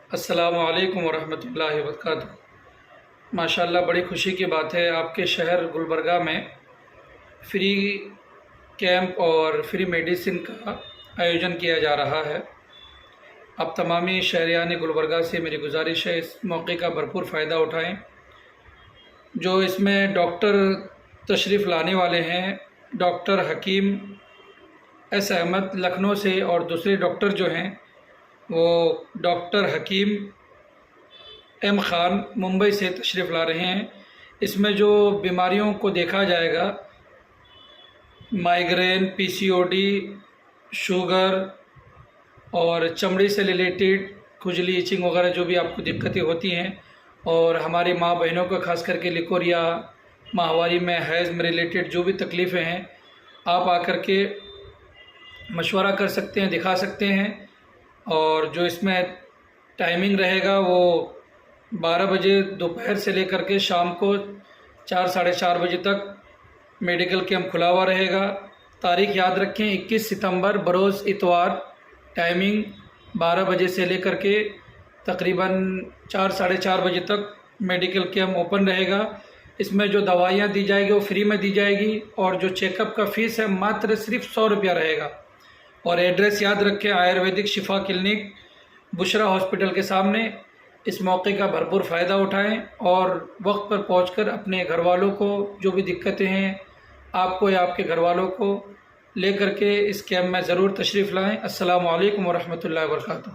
अस्सलामु अलैकुम वरहमतुल्लाहि वबरकातुहू। माशाअल्लाह, बड़ी ख़ुशी की बात है, आपके शहर गुलबर्गा में फ्री कैंप और फ्री मेडिसिन का आयोजन किया जा रहा है। अब तमामी शहरियान गुलबर्गा से मेरी गुजारिश है, इस मौके का भरपूर फ़ायदा उठाएं। जो इसमें डॉक्टर तशरीफ़ लाने वाले हैं, डॉक्टर हकीम एस अहमद लखनऊ से, और दूसरे डॉक्टर जो हैं वो डॉक्टर हकीम एम ख़ान मुंबई से तशरीफ़ ला रहे हैं। इसमें जो बीमारियों को देखा जाएगा, माइग्रेन, पीसीओडी, शुगर और चमड़ी से रिलेटेड खुजली, इचिंग वगैरह जो भी आपको दिक्कतें होती हैं, और हमारी माँ बहनों को ख़ास करके लिकोरिया, माहवारी में हैज़ में रिलेटेड जो भी तकलीफ़ें हैं, आप आकर के मशवरा कर सकते हैं, दिखा सकते हैं। और जो इसमें टाइमिंग रहेगा वो 12 बजे दोपहर से लेकर के शाम को 4 साढ़े 4 बजे तक मेडिकल कैंप खुला हुआ रहेगा। तारीख़ याद रखें, 21 सितंबर बरोज़ इतवार, टाइमिंग 12 बजे से लेकर के तकरीबन 4 साढ़े 4 बजे तक मेडिकल कैंप ओपन रहेगा। इसमें जो दवाइयाँ दी जाएगी वो फ्री में दी जाएगी, और जो चेकअप का फ़ीस है मात्र सिर्फ 100 रुपया रहेगा। और एड्रेस याद रखें, आयुर्वेदिक शिफा क्लिनिक, बुशरा हॉस्पिटल के सामने। इस मौके का भरपूर फ़ायदा उठाएं और वक्त पर पहुंचकर अपने घर वालों को जो भी दिक्कतें हैं, आपको या आपके घर वालों को लेकर के इस कैंप में ज़रूर तशरीफ़ लाएं। अस्सलामु अलैकुम वरहमतुल्लाहि वबरकातुहू।